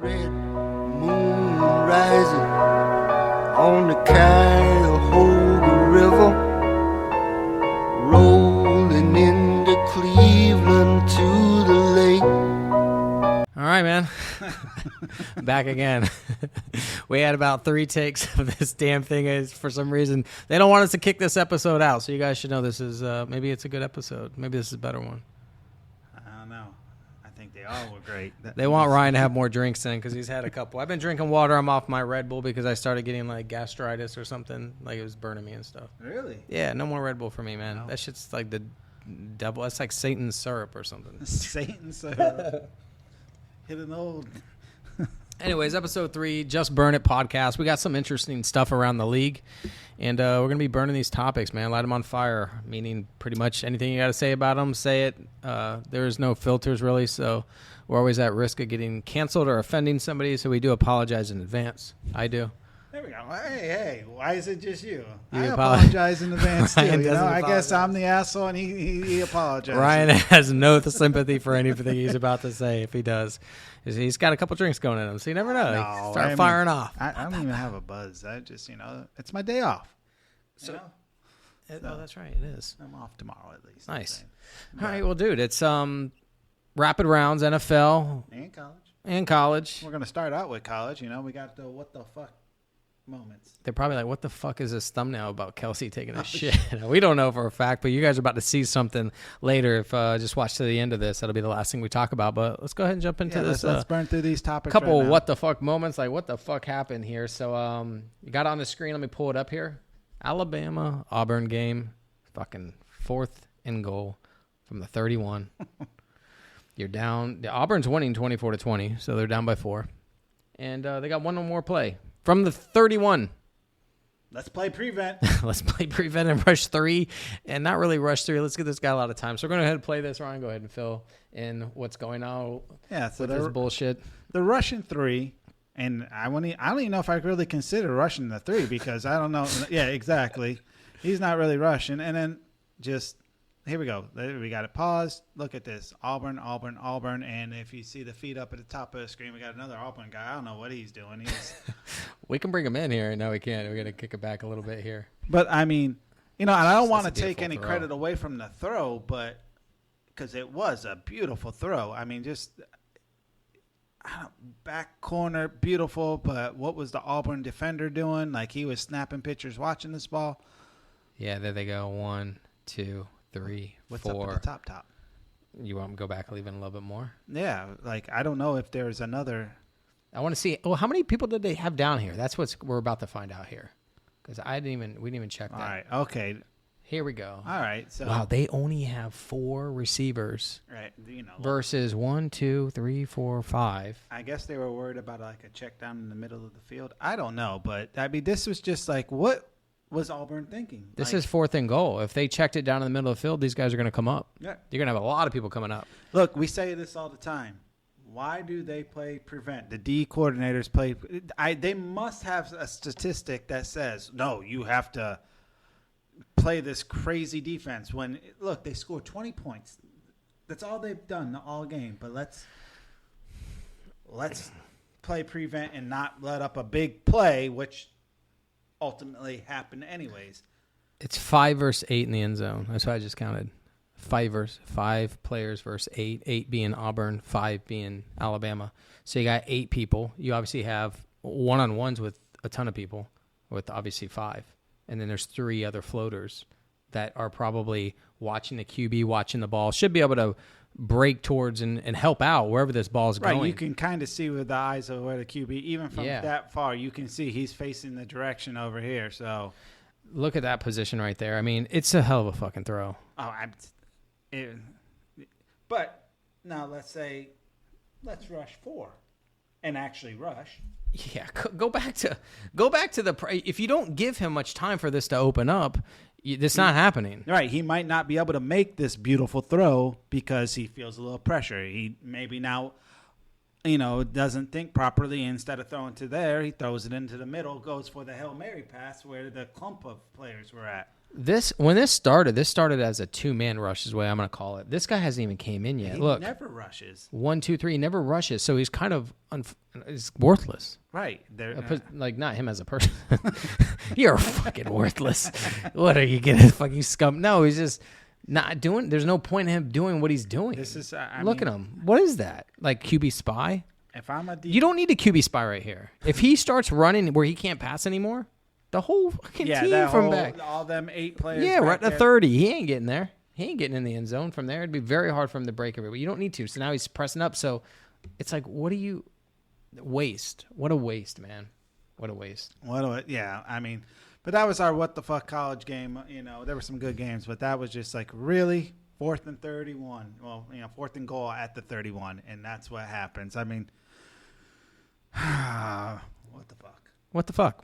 red moon rising on the Cuyahoga River, rolling into Cleveland to the lake. All right, man. Back again. We had about 3 takes of this damn thing. Is for some reason they don't want us to kick this episode out, so you guys should know this is maybe it's a good episode. Maybe this is a better one. I don't know. I think they all were great. They want Ryan to have more drinks in because he's had a couple. I've been drinking water. I'm off my Red Bull because I started getting like gastritis or something. Like it was burning me and stuff. Really? Yeah, no more Red Bull for me, man. No. That shit's like the devil. That's like Satan's syrup or something. Satan's syrup. Hitting old. Anyways, episode 3, Just Burn It podcast. We got some interesting stuff around the league, and we're going to be burning these topics, man. Light them on fire, meaning pretty much anything you got to say about them, say it. There's no filters, really, so we're always at risk of getting canceled or offending somebody, so we do apologize in advance. I do. There we go. Hey, why is it just you? You I apologize. apologize in advance, too. Ryan You know, doesn't I guess apologize. I'm the asshole, and he apologizes. Ryan has no sympathy for anything he's about to say, if he does. He's got a couple drinks going in him, so you never know. No, Start firing off. I don't even have a buzz. I just, it's my day off. So- So Oh, that's right. It is. I'm off tomorrow at least. Nice. All right, well, dude, it's rapid rounds, NFL And college. and college. We're going to start out with college. We got the what the fuck moments. They're probably like, what the fuck is this thumbnail about Kelce taking a shit? We don't know for a fact, but you guys are about to see something later. If just watch to the end of this, that'll be the last thing we talk about. But let's go ahead and jump into this. Let's burn through these topics. Couple right now. what the fuck moments, like what the fuck happened here. So you got it on the screen. Let me pull it up here. Alabama Auburn game, fucking 4th and goal from the 31. You're down. The Auburn's winning 24-20, so they're down by 4, and they got one more play from the 31. Let's play prevent. Let's play prevent and rush 3, and not really rush 3. Let's give this guy a lot of time. So we're going to go ahead and play this. Ryan, go ahead and fill in what's going on Yeah, so with this bullshit. the Russian 3, and I don't even know if I really consider rushing the 3 because I don't know. Yeah, exactly. He's not really rushing. And then just, here we go. We got it paused. Look at this. Auburn. And if you see the feet up at the top of the screen, we got another Auburn guy. I don't know what he's doing. He's, We can bring him in here. No, we can't. We're going to kick it back a little bit here. but I mean, and I don't want to That's a take any beautiful credit throw. away from the throw, but because it was a beautiful throw. I mean, just back corner, beautiful. But what was the Auburn defender doing? Like he was snapping pictures watching this ball. Yeah, there they go. 1, 2, 3, What's 4. up at the top? You want me to go back even a little bit more? Yeah, like I don't know if there's another. I want to see. Well, how many people did they have down here? That's what we're about to find out here. Because we didn't even check that. All right, okay, Here we go. all right. So Wow, they only have 4 receivers right, versus 1, 2, 3, 4, 5. I guess they were worried about like a check down in the middle of the field. I don't know, but I mean, this was just like what was Auburn thinking? This Like, is 4th and goal. If they checked it down in the middle of the field, these guys are going to come up. Yeah. You're going to have a lot of people coming up. Look, we say this all the time. Why do they play prevent? The D coordinators play. They must have a statistic that says, no, you have to play this crazy defense. When, look, they scored 20 points. That's all they've done all game. But let's play prevent and not let up a big play, which ultimately happened anyways. It's 5 versus 8 in the end zone. That's what I just counted. 5 players versus 8. 8 being Auburn, 5 being Alabama. So you got 8 people. You obviously have one-on-ones with a ton of people, with obviously 5. And then there's 3 other floaters that are probably watching the QB, watching the ball. Should be able to break towards and help out wherever this ball's Right, going. you can kind of see with the eyes of where the QB, even from Yeah. that far, you can see he's facing the direction over here. So, Look at that position right there. I mean, it's a hell of a fucking throw. But now let's rush 4 and actually rush. Yeah, go back to the. If you don't give him much time for this to open up, it's not happening. Right, he might not be able to make this beautiful throw because he feels a little pressure. He maybe now, doesn't think properly. Instead of throwing to there, he throws it into the middle, goes for the Hail Mary pass where the clump of players were at. When this started as a 2-man rush is the way I'm going to call it. This guy hasn't even came in yet. He Look, never rushes. 1, 2, 3, he never rushes. So he's kind of he's worthless. Right. Like not him as a person. You're fucking worthless. What are you getting, fucking scum? No, he's just not doing. There's no point in him doing what he's doing. This is. Look at him. What is that? Like QB spy? If I'm a you don't need a QB spy right here. If he starts running where he can't pass anymore, the whole fucking team from back, all them 8 players. Yeah, right at 30. He ain't getting there. He ain't getting in the end zone from there. It'd be very hard for him to break everybody. You don't need to. So now he's pressing up. So it's like, what do you waste? What a waste, man. What a waste. Yeah, I mean, but that was our what the fuck college game. You know, there were some good games, but that was just like really 4th and 31. Well, 4th and goal at the 31, and that's what happens. I mean, what the fuck? What the fuck?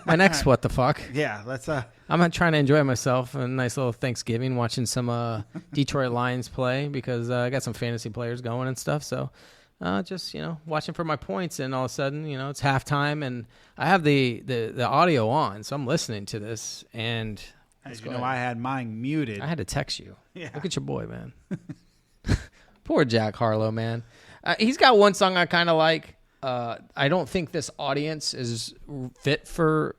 My next what the fuck. Yeah, let's. I'm not trying to enjoy myself. A nice little Thanksgiving, watching some Detroit Lions play because I got some fantasy players going and stuff. So just watching for my points, and all of a sudden it's halftime, and I have the audio on, so I'm listening to this. And as you know, I had mine muted. I had to text you. Yeah. Look at your boy, man. Poor Jack Harlow, man. He's got one song I kind of like. I don't think this audience is fit for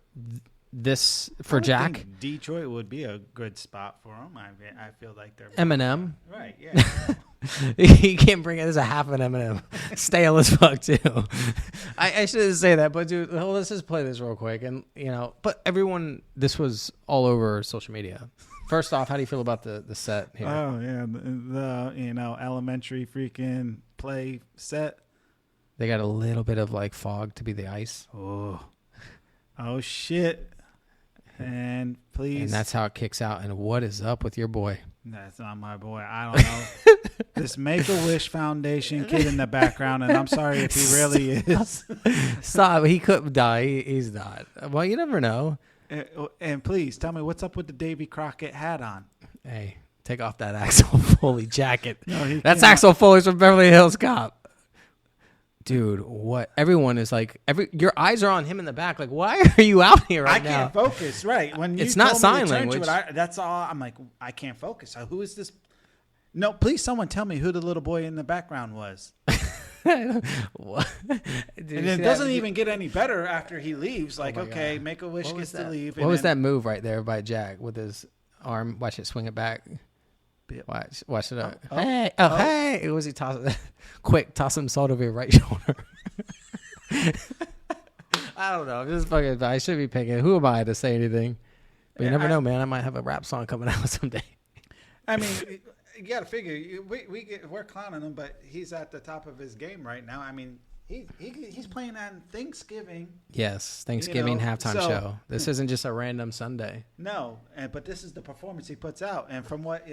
this for Jack. Think Detroit would be a good spot for him. I feel like they're Eminem. Right. Yeah. He can't bring it. There's a half an Eminem. Stale as fuck too. I shouldn't say that, but dude, let's just play this real quick. And but everyone, this was all over social media. First off, how do you feel about the set here? Oh yeah, the elementary freaking play set. They got a little bit of like fog to be the ice. Oh shit! And please, and that's how it kicks out. And what is up with your boy? That's not my boy. I don't know. This Make-A-Wish Foundation kid in the background, and I'm sorry if he really is. Stop. He could die. He's not. Well, you never know. And please tell me what's up with the Davy Crockett hat on. Hey, take off that Axel Foley jacket. No, that's Axel Foley's from Beverly Hills Cop. Dude, what? Everyone is like, your eyes are on him in the back. Like, why are you out here right now? I can't focus. Right. When you it's not sign me language. That's all. I'm like, I can't focus. So who is this? No, please, someone tell me who the little boy in the background was. What? And it doesn't even get any better after he leaves. Like, okay, God. Make-A-Wish gets to leave. What was that move right there by Jack with his arm? Watch it swing it back. Watch it up. Hey. Was he tossing? Quick, toss him salt over your right shoulder. I don't know. I'm just fucking. I should be picking. Who am I to say anything? But you never know, man. I might have a rap song coming out someday. I mean, you got to figure. We're clowning him, but he's at the top of his game right now. I mean, he's playing on Thanksgiving. Yes, Thanksgiving halftime show. This isn't just a random Sunday. No, but this is the performance he puts out. And from what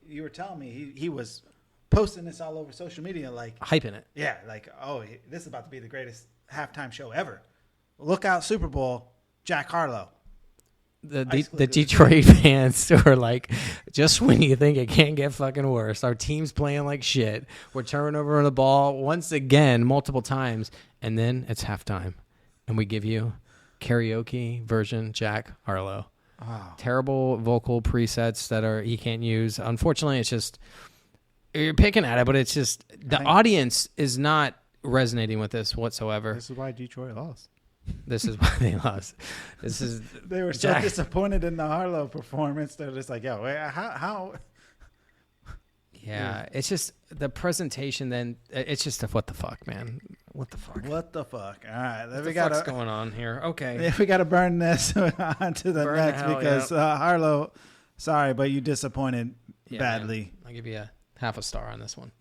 you were telling me, he was posting this all over social media, like hyping it. Yeah, like this is about to be the greatest halftime show ever. Look out, Super Bowl, Jack Harlow. The Detroit fans are like, just when you think it can't get fucking worse, our team's playing like shit. We're turning over the ball once again, multiple times, and then it's halftime, and we give you karaoke version Jack Harlow. Oh. Terrible vocal presets that he can't use. Unfortunately, it's just you're picking at it, but it's just the audience is not resonating with this whatsoever. This is why Detroit lost. This is why they lost. They were so disappointed in the Harlow performance. They're just like, yo, wait, how? Yeah, it's just the presentation. Then it's just what the fuck, man. What the fuck? What the fuck? All right, what's going on here? Okay, we got to burn this on to the next because Harlow. Sorry, but you disappointed badly. Man. I'll give you a half a star on this one.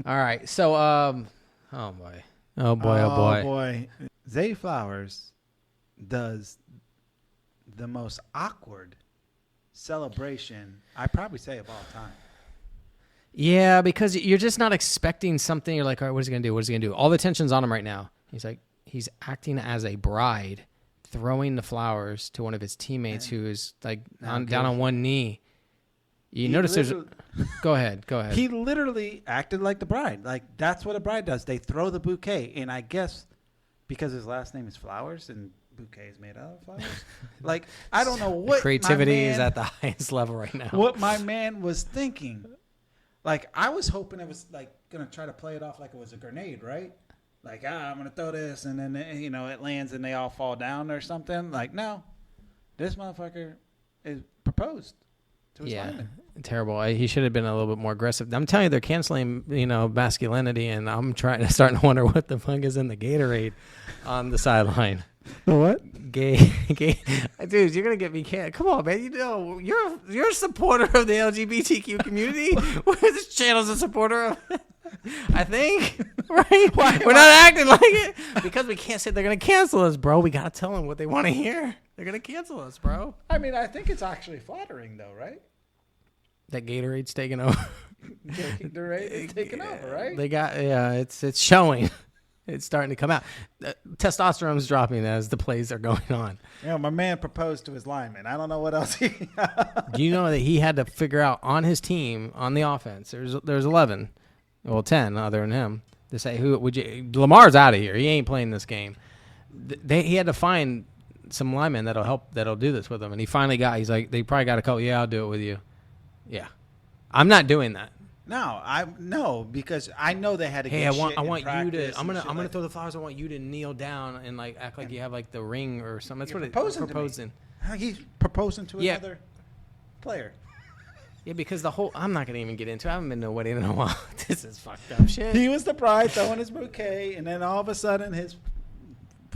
All right, so oh boy. Zay Flowers does the most awkward celebration I'd probably say of all time. Yeah, because you're just not expecting something. You're like, all right, what is he going to do? What is he going to do? All the tension's on him right now. He's acting as a bride, throwing the flowers to one of his teammates who is like down on one knee. You notice there's... Go ahead. He literally acted like the bride. Like, that's what a bride does. They throw the bouquet, and I guess... because his last name is Flowers and bouquets made out of flowers. Like, I don't know what creativity is at the highest level right now. What my man was thinking. Like, I was hoping it was like gonna try to play it off like it was a grenade, right? Like, I'm gonna throw this, and then it lands, and they all fall down or something. Like, no, this motherfucker is proposed to his lineman. Terrible. He should have been a little bit more aggressive. I'm telling you, they're canceling, masculinity, and I'm starting to wonder what the fuck is in the Gatorade on the sideline. The what? Gay, dude, you're gonna get me canceled. Come on, man. You're a supporter of the LGBTQ community. This channel's a supporter of. I think, right? We're not acting like it because we can't say they're gonna cancel us, bro. We gotta tell them what they want to hear. They're gonna cancel us, bro. I mean, I think it's actually flattering, though, right? That Gatorade's taking over. Gatorade's taking over, right? They got it's showing. It's starting to come out. Testosterone's dropping as the plays are going on. My man proposed to his lineman. I don't know what else he. Do you know that he had to figure out on his team on the offense? There's 11, 10 other than him to say who would you. Lamar's out of here. He ain't playing this game. He had to find some linemen that'll do this with him, and he finally got. He's like, they probably got a couple. Yeah, I'll do it with you. Yeah, I'm not doing that. No, because I know they had to. Hey, get I want you to. I'm gonna like throw the flowers. I want you to kneel down and like act like you have like the ring or something. That's what he's proposing. He's proposing to another player. Yeah, because I'm not gonna even get into it. I haven't been to a wedding in a while. This is fucked up shit. He was the bride throwing his bouquet, and then all of a sudden his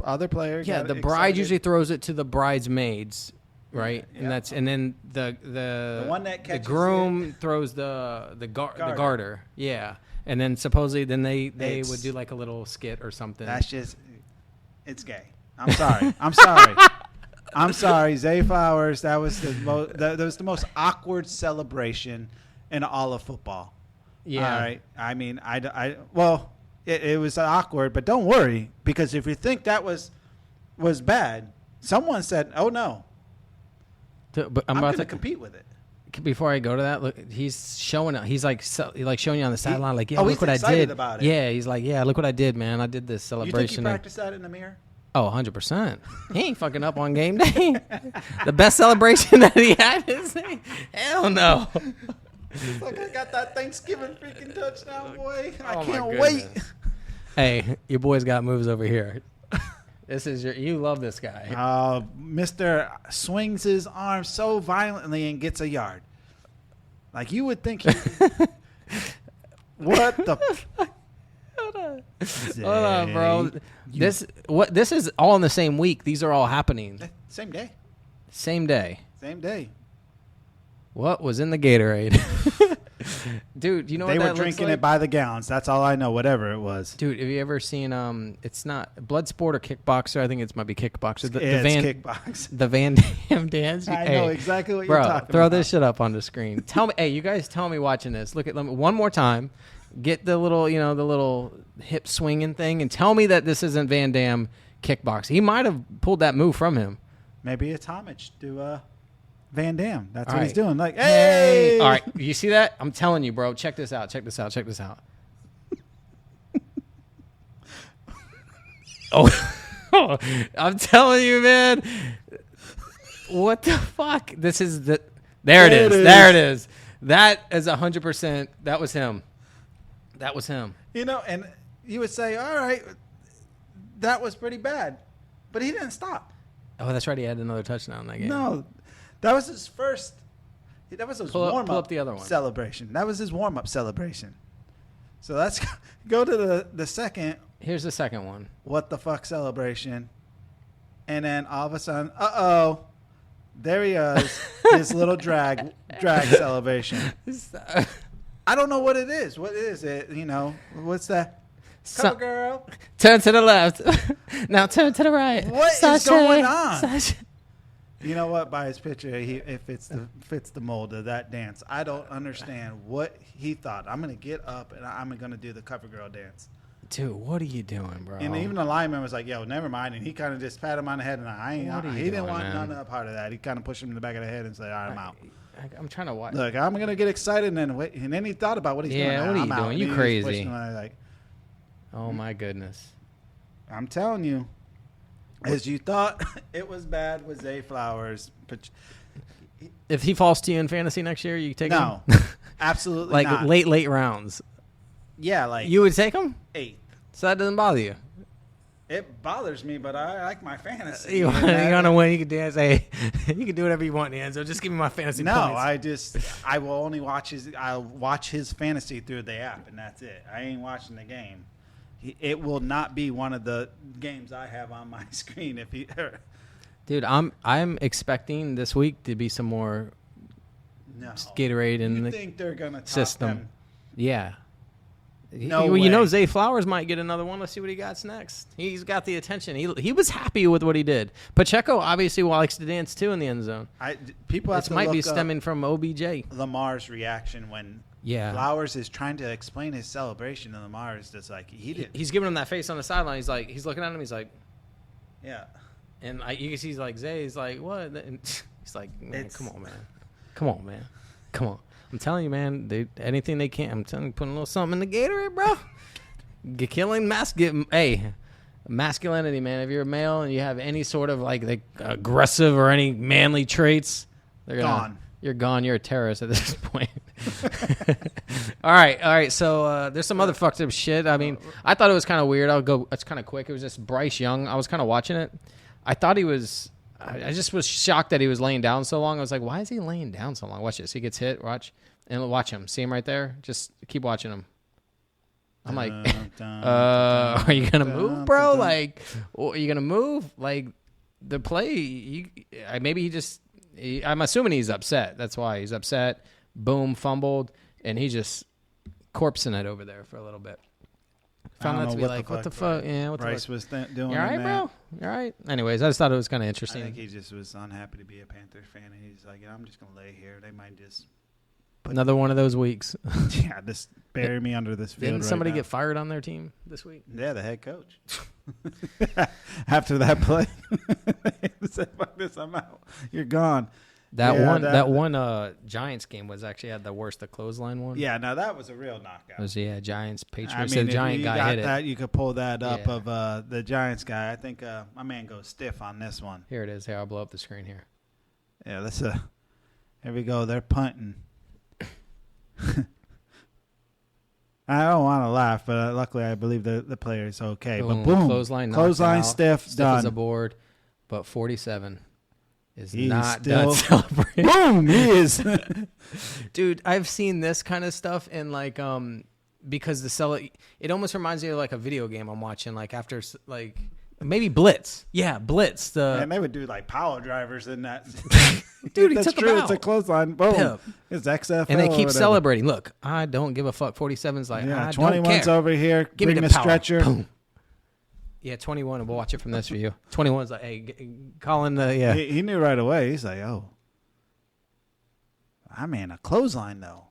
other player. Yeah, the bride usually throws it to the bridesmaids. Right, and then the one that catches the groom throws the garter. Yeah, and then supposedly they would do like a little skit or something. That's just it's gay. I'm sorry. I'm sorry, Zay Flowers. That was the most awkward celebration in all of football. Yeah. All right. I mean, it was awkward, but don't worry, because if you think that was bad, someone said, "Oh no." But I'm about to compete with it. Before I go to that, look, he's showing. He's like showing you on the sideline, like, yeah, look what I did. About it. Yeah, he's like, yeah, look what I did, man. I did this celebration. You think he practiced that in the mirror? Oh, 100%. He ain't fucking up on game day. The best celebration that he had is hell no. It's like, I got that Thanksgiving freaking touchdown, boy. I can't wait. Hey, your boy's got moves over here. You love this guy. Mr. swings his arm so violently and gets a yard. Like, you would think what the Hold on, bro. This is all in the same week. These are all happening. Same day. Same day. What was in the Gatorade? Dude, you know they what were drinking it by the gallons. That's all I know. Whatever it was. Dude, have you ever seen? It's not Bloodsport or Kickboxer. I think it might be Kickboxer. It's Kickbox. The Van Damme dance. I know exactly what you're talking about. Throw this shit up on the screen. Tell me, you guys, tell me watching this. Let me one more time. Get the little, the little hip swinging thing, and tell me that this isn't Van Damme kickboxing. He might have pulled that move from him. Maybe it's homage to Van Damme. That's all what right. He's doing. Like, hey! All right. You see that? I'm telling you, bro. Check this out. Oh, I'm telling you, man. What the fuck? This is the... There it is. That is 100%. That was him. And you would say, all right, that was pretty bad. But he didn't stop. Oh, that's right. He had another touchdown in that game. No. That was his first. That was his warm-up pull up the other one. Celebration. That was his warm-up celebration. So let's go to the second. Here's the second one. What the fuck celebration. And then all of a sudden, there he is. His little drag celebration. I don't know what it is. What is it? What's that? Cover girl. Turn to the left. Now turn to the right. What is going on? You know what? By his picture, it fits the mold of that dance. I don't understand what he thought. I'm going to get up and I'm going to do the cover girl dance. Dude, what are you doing, bro? And even the lineman was like, yo, never mind. And he kind of just pat him on the head. And he didn't want none of that part of that. He kind of pushed him in the back of the head and said, all right, I'm out. I'm trying to watch. Look, I'm going to get excited. And then he thought about what he's doing. Yeah, what are you doing? You crazy. Like, oh, my goodness. I'm telling you. As you thought it was bad with Zay Flowers. But If he falls to you in fantasy next year, you take him? no, absolutely Like not. late rounds. Yeah, like You would take him? 8th. So that doesn't bother you. It bothers me, but I like my fantasy. You want to win, you can dance. Hey, you can do whatever you want, Enzo. Just give me my fantasy points. I will only watch I'll watch his fantasy through the app, and that's it. I ain't watching the game. It will not be one of the games I have on my screen if he. Dude, I'm expecting this week to be some more No. Gatorade in You the think they're gonna top system. them? Yeah. No You know, way. Zay Flowers might get another one. Let's see what he got next. He's got the attention. He was happy with what he did. Pacheco obviously likes to dance too in the end zone. People have This to might look be up stemming from OBJ. Lamar's reaction when Flowers is trying to explain his celebration, and Lamar is just like he did. He's giving him that face on the sideline. He's looking at him. He's like, Yeah. and you can see he's like, Zay's like, what? And he's like, man, come on, man. Come on. I'm telling you, man, anything they can. I'm telling you, putting a little something in the Gatorade, bro. Masculinity, man. If you're a male and you have any sort of like aggressive or any manly traits, they're Gone. You're gone. You're a terrorist at this point. All right. So there's some other fucked up shit. I mean, I thought it was kind of weird. It's kind of quick. It was just Bryce Young. I was kind of watching it. I thought he was. I just was shocked that he was laying down so long. I was like, why is he laying down so long? Watch this. He gets hit. Watch him. See him right there. Just keep watching him. I'm like, are you gonna move, bro? Like, are you gonna move? Like, the play. Maybe he just. I'm assuming he's upset. That's why he's upset. Boom, fumbled, and he just corpsing it over there for a little bit. Found that to be like, what the fuck? Yeah, what Bryce the fuck? was doing. You all right, that. bro? You all right? Anyways, I just thought it was kind of I interesting. think he just was unhappy to be a Panthers fan, and he's like, I'm just gonna lay here. They might just Another one of those weeks. just bury me under this field. Didn't somebody get fired on their team this week? Yeah, the head coach. After that play, he said, "Fuck this, I'm out. You're gone." That one Giants game was actually had the worst, the clothesline one. Yeah, now that was a real knockout. It was Giants Patriots. I The mean, if Giant you guy got hit it. that, you could pull that up Yeah. of the Giants guy. I think my man goes stiff on this one. Here it is. Here, I'll blow up the screen here. Yeah, that's here we go. They're punting. I don't want to laugh, but luckily I believe the player is okay. But boom, Clothesline stiff, Stiff done. as a board, but 47 is He's not still- done celebrating. Boom, he is. Dude, I've seen this kind of stuff in like because it almost reminds me of like a video game I'm watching, like after like maybe Blitz. Yeah, Blitz. And they would do like power drivers in that. Dude, he that's took him true. out. It's a clothesline. Boom. Pip. It's XFL. And they or keep whatever. celebrating. Look, I don't give a fuck. 47's like, Yeah, I don't 21's care. over here. Give me Bring the the power. stretcher. Boom. Yeah, 21, and we'll watch it from this view. 21's like, hey, calling the, yeah. He knew right away. He's like, oh, I mean, a clothesline though.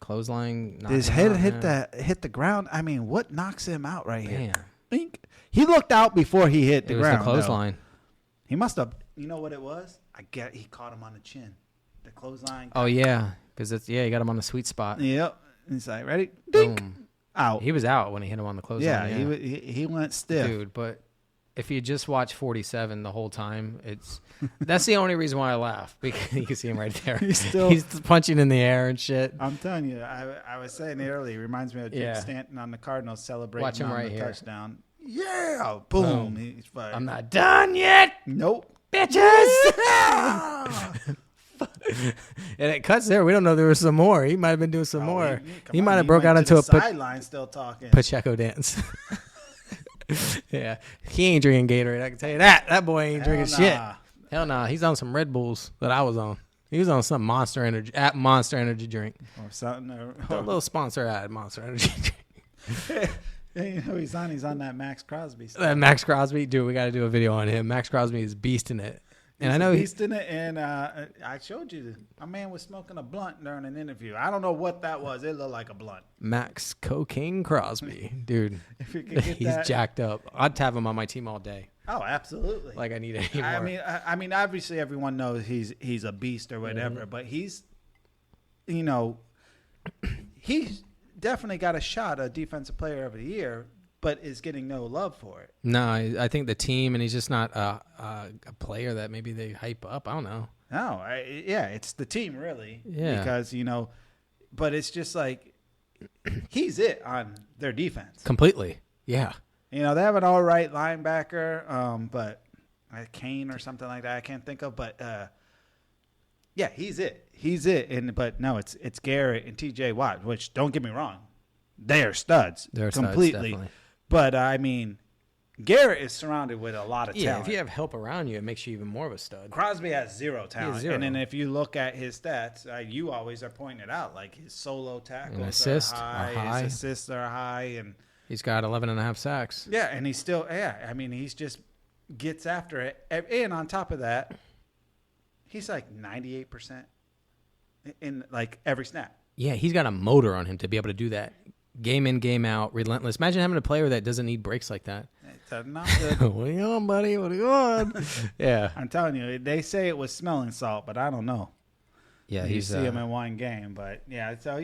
Clothesline. His head hit the ground. I mean, what knocks him out right here? Damn. Bink. He looked out before he hit the It was ground. the clothesline. though. He must have. You know what it was? He caught him on the chin. The clothesline. Oh, yeah. Because you got him on the sweet spot. Yep. He's like, ready? Dink. Boom. Out. He was out when he hit him on the clothesline. Yeah, he went stiff. Dude, but if you just watch 47 the whole time, that's the only reason why I laugh, because you can see him right there. He's punching in the air and shit. I'm telling you, I was saying it earlier. It reminds me of Jake Stanton on the Cardinals celebrating Watch him on right the here. touchdown. Yeah, boom. Boom. He's fired. I'm not done yet, Nope. bitches. And it cuts there. We don't know there was some more. He might have been doing some more. He might have broke out into a sideline still talking. Pacheco dance. Yeah, he ain't drinking Gatorade. I can tell you that. That boy ain't drinking shit. Hell nah. He's on some Red Bulls that I was on. He was on some Monster Energy drink. Or something. A little sponsor ad, Monster Energy drink. You know he's on that Max Crosby stuff. Max Crosby, dude, we got to do a video on him. Max Crosby is beasting it. And I know he's in it, and I showed you. A man was smoking a blunt during an interview. I don't know what that was. It looked like a blunt. Max Cocaine Crosby, dude. If you could get He's that. jacked up. I'd have him on my team all day. Oh, absolutely. Like I need any more. I mean, obviously everyone knows he's a beast or whatever, but he's definitely got a shot at Defensive Player of the Year but is getting no love for it. No, I think the team, and he's just not a player that maybe they hype up. I don't know. No, it's the team really. Yeah. Because, but it's just like he's it on their defense. Completely. Yeah. They have an all right linebacker, but Kane or something like that I can't think of. But, yeah, he's it. He's it. But, no, it's Garrett and T.J. Watt, which, don't get me wrong, they are studs. They're completely. studs, definitely. But, Garrett is surrounded with a lot of Yeah, talent. if you have help around you, it makes you even more of a stud. Crosby has zero talent. zero. And then if you look at his stats, you always are pointing it out, like his solo tackles assists are are high, high. his assists are high. And He's got 11.5 sacks. yeah, and he's still, he's just gets after it. And on top of that, he's like 98% in like every snap. Yeah, he's got a motor on him to be able to do that. Game in, game out, relentless. Imagine having a player that doesn't need breaks like that. It's not good. What are you on, buddy? What are you on? Yeah. I'm telling you, they say it was smelling salt, but I don't know. Yeah, You he's see him in one game, but yeah, so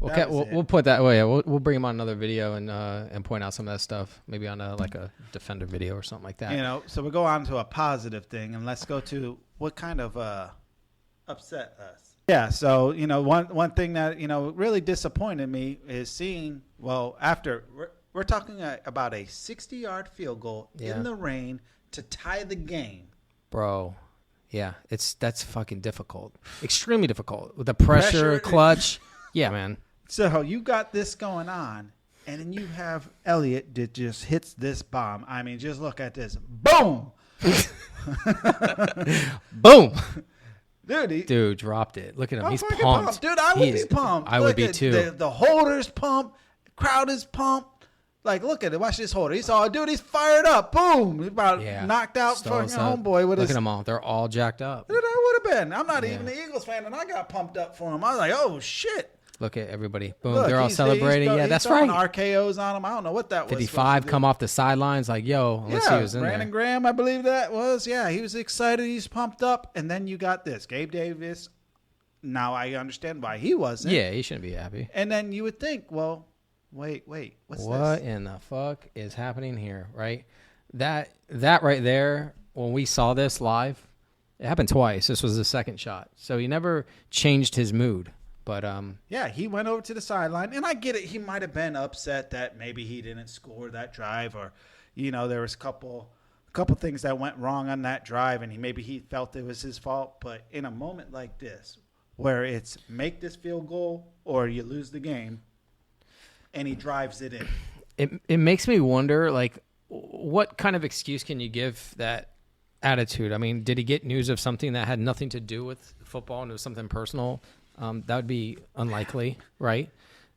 Okay, we'll put that way. We'll bring him on another video and point out some of that stuff, maybe on a defender video or something like that. So we'll go on to a positive thing, and let's go to what kind of upset us. Yeah, so one thing that really disappointed me is seeing after we're talking about a 60-yard field goal in the rain to tie the game, bro. Yeah, that's fucking difficult, extremely difficult with the pressure clutch. Yeah, man. So you got this going on, and then you have Elliott that just hits this bomb. I mean, just look at this. Boom! Boom! Dude, dropped it. Look at him. I'm He's fucking pumped. Dude, I would be pumped. I would be too. The holder's pumped. Crowd is pumped. Like, look at it. Watch this holder. He's fired up. Boom. He's about knocked out fucking homeboy with Look at them all. They're all jacked up. Dude, I would have been. I'm not even an Eagles fan, and I got pumped up for him. I was like, oh, shit. Look at everybody. Boom. Look, they're all celebrating. He's that's right. RKOs on him. I don't know what that was. 55 come off the sidelines like, yo, let's see who's in Brandon there. Graham, I believe that was. Yeah, he was excited. He's pumped up. And then you got this. Gabe Davis. Now I understand why he wasn't. Yeah, he shouldn't be happy. And then you would think, well, wait, what's this? What in the fuck is happening here, right? That right there, when we saw this live, it happened twice. This was the second shot. So he never changed his mood. But yeah, he went over to the sideline, and I get it. He might have been upset that maybe he didn't score that drive, or there was a couple things that went wrong on that drive, and maybe he felt it was his fault. But in a moment like this, where it's make this field goal or you lose the game, and he drives it in, it makes me wonder, like, what kind of excuse can you give that attitude? I mean, did he get news of something that had nothing to do with football and it was something personal? That would be unlikely, right?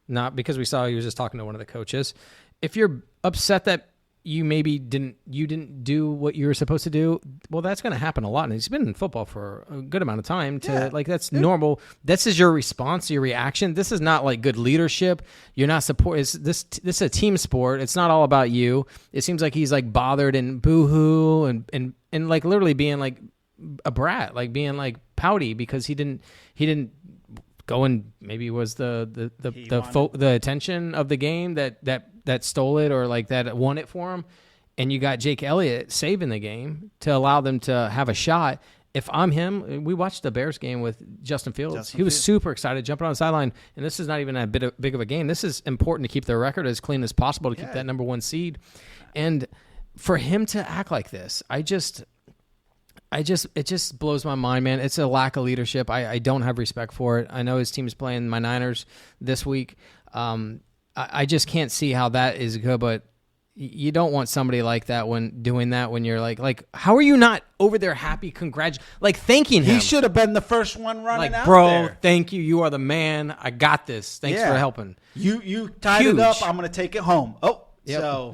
Not because we saw he was just talking to one of the coaches. If you're upset that you maybe didn't do what you were supposed to do, well, that's going to happen a lot. And he's been in football for a good amount of time. That's normal. This is your response, your reaction. This is not like good leadership. You're not support. This is a team sport. It's not all about you. It seems like he's like bothered and boohoo and like literally being like a brat, like being like pouty because he didn't go and maybe was the attention of the game that stole it or like that won it for him. And you got Jake Elliott saving the game to allow them to have a shot. If I'm him, we watched the Bears game with Justin Fields. He was super excited, jumping on the sideline. And this is not even a big of a game. This is important to keep their record as clean as possible to keep that number one seed. And for him to act like this, it just blows my mind, man. It's a lack of leadership. I don't have respect for it. I know his team is playing my Niners this week. I just can't see how that is good, but you don't want somebody like that when doing that, when you're like, how are you not over there happy, thanking him? He should have been the first one running out bro, there. Thank you. You are the man. I got this. Thanks for helping. You tied it up. I'm going to take it home. Oh. Yep. So,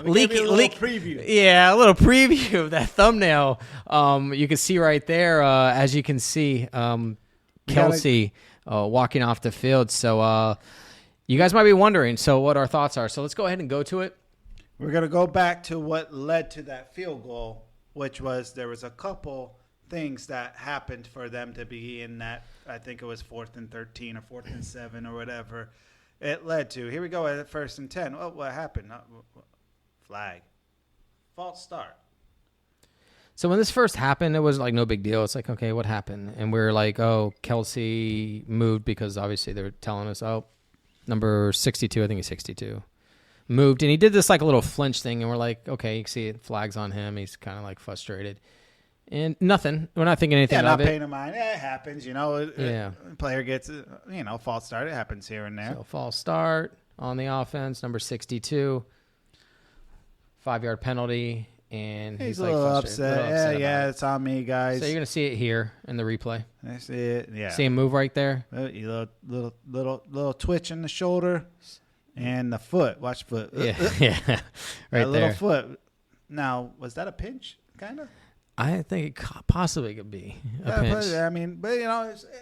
leak preview. Yeah, a little preview of that thumbnail. You can see right there, as you can see, Kelce walking off the field. So, you guys might be wondering, so what our thoughts are. So let's go ahead and go to it. We're going to go back to what led to that field goal, which was there was a couple things that happened for them to be in that. I think it was 4th and 13 or 4th and 7 or whatever. it led to. Here we go at 1st and 10. Oh, what happened? Flag. False start. So when this first happened, it was like no big deal. It's like, okay, what happened? And we're like, oh, Kelce moved because obviously they're telling us, oh, number 62, I think he's 62, moved. And he did this like a little flinch thing. And we're like, okay, you can see it, flags on him. He's kind of like frustrated. And nothing. We're not thinking anything of it. Yeah, not paying no mind. It happens, Yeah. Player gets, false start. It happens here and there. So false start on the offense, number 62, 5-yard penalty. And he's a like little frustrated, upset. Yeah, it's on me, guys. So you're gonna see it here in the replay. I see it. Yeah. See him move right there. Little twitch in the shoulder, and the foot. Watch foot. Yeah, yeah, right there. Little foot. Now, was that a pinch? Kind of. I think it possibly could be a pinch. But it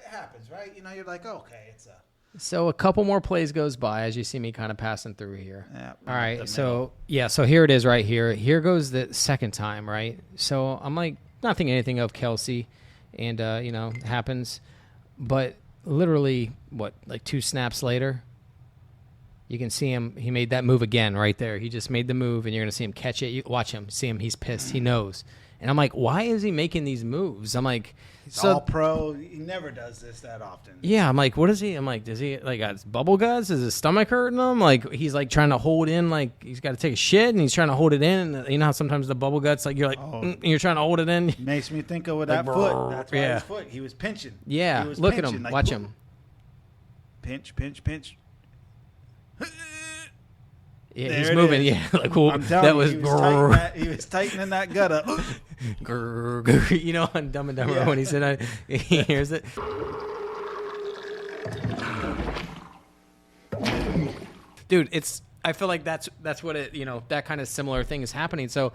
happens, right? You're like, okay, it's a. So a couple more plays goes by as you see me kind of passing through here. Yeah. All right. So here it is right here. Here goes the second time, right? So I'm like not thinking anything of Kelce, and it happens, but literally like 2 snaps later, you can see him. He made that move again right there. He just made the move, and you're gonna see him catch it. You watch him, see him. He's pissed. He knows. And I'm like, why is he making these moves? I'm like, he's all pro. He never does this that often. Yeah, I'm like, what is he? I'm like, does he like got his bubble guts? Is his stomach hurting him? Like he's like trying to hold in, like he's got to take a shit, and he's trying to hold it in. And you know how sometimes the bubble guts, like you're like, and you're trying to hold it in. Makes me think of that foot. That's why his foot. He was pinching. Yeah, he was look pinching, at him. like, Watch him. Pinch. Yeah, there he's moving. Is. Yeah, like cool. I'm telling you, he was tightening that gut up. You know, on Dumb and Dumber when he said, he hears it. Dude, I feel like that's what it. That kind of similar thing is happening. So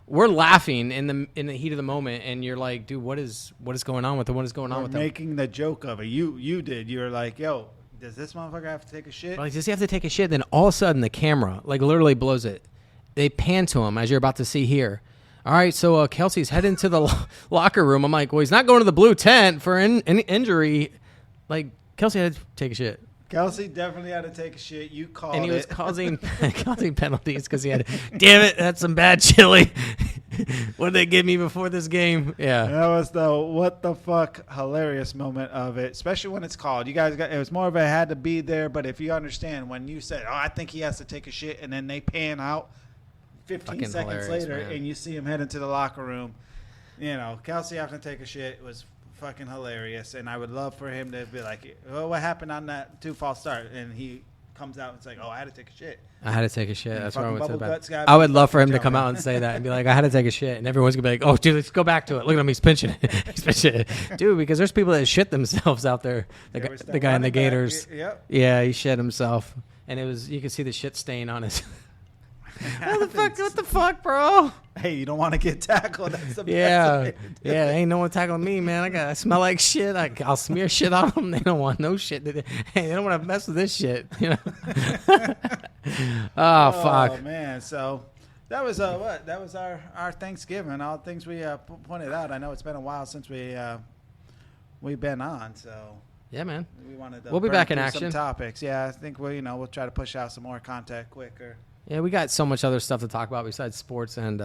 we're laughing in the heat of the moment, and you're like, dude, what is going on with him? What is going on with him? Making the joke of it. You did. You were like, yo. Does this motherfucker have to take a shit? Like, does he have to take a shit? Then all of a sudden, the camera, like, literally blows it. They pan to him, as you're about to see here. All right, so Kelce's heading to the locker room. I'm like, well, he's not going to the blue tent for an injury. Like, Kelce had to take a shit. Kelce definitely had to take a shit. You called it. And he was causing penalties because he had, damn it, that's some bad chili. What did they give me before this game? Yeah. That was the what the fuck hilarious moment of it, especially when it's called. You guys it was more of a had to be there, but if you understand when you said, oh, I think he has to take a shit, and then they pan out 15 fucking seconds later, man. and you see him head into the locker room, Kelce having to take a shit was fucking hilarious, and I would love for him to be like, oh, what happened on that 2 false start? And he comes out and it's like, oh, I had to take a shit. I had to take a shit. That's what I went to about. I would love for him to come out and say that and be like, I had to take a shit. And everyone's going to be like, oh, dude, let's go back to it. Look at him. He's pinching it. He's pinching it. Dude, because there's people that shit themselves out there. The guy in the Gators. Yep. Yeah, he shit himself. And you can see the shit stain on his. What the fuck, bro? Hey, you don't want to get tackled. That's the best. Yeah. Ain't no one tackling me, man. I smell like shit. I'll smear shit on them. They don't want no shit. Hey, they don't want to mess with this shit. Oh, fuck. Oh man. So that was what? That was our Thanksgiving. All things we pointed out. I know it's been a while since we've been on. So yeah, man. We'll be back in action. Some topics. Yeah, I think we'll try to push out some more content quicker. Yeah, we got so much other stuff to talk about besides sports, and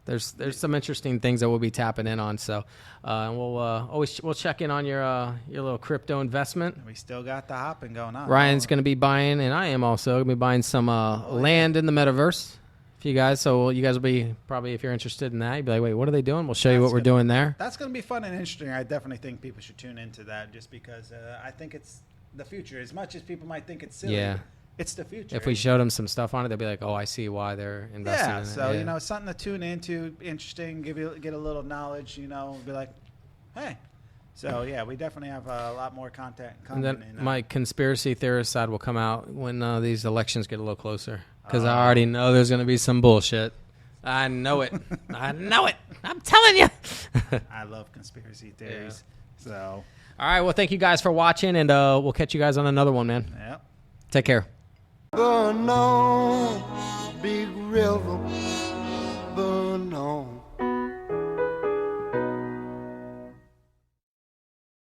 there's some interesting things that we'll be tapping in on. So, we'll check in on your little crypto investment. We still got the hopping going on. Ryan's going to be buying, and I am also going to be buying some land in the metaverse for you guys. So you guys will be probably, if you're interested in that, you'll be like, wait, what are they doing? We'll show you what we're doing there. That's going to be fun and interesting. I definitely think people should tune into that, just because I think it's the future. As much as people might think it's silly. Yeah. It's the future. If we showed them some stuff on it, they'll be like, oh, I see why they're investing in it. So, it's something to tune into, interesting, get a little knowledge, be like, hey. So, yeah, we definitely have a lot more content coming. And then my conspiracy theorist side will come out when these elections get a little closer, because I already know there's going to be some bullshit. I know it. I know it. I'm telling you. I love conspiracy theories. Yeah. So. All right, well, thank you guys for watching, and we'll catch you guys on another one, man. Yep. Take care. No.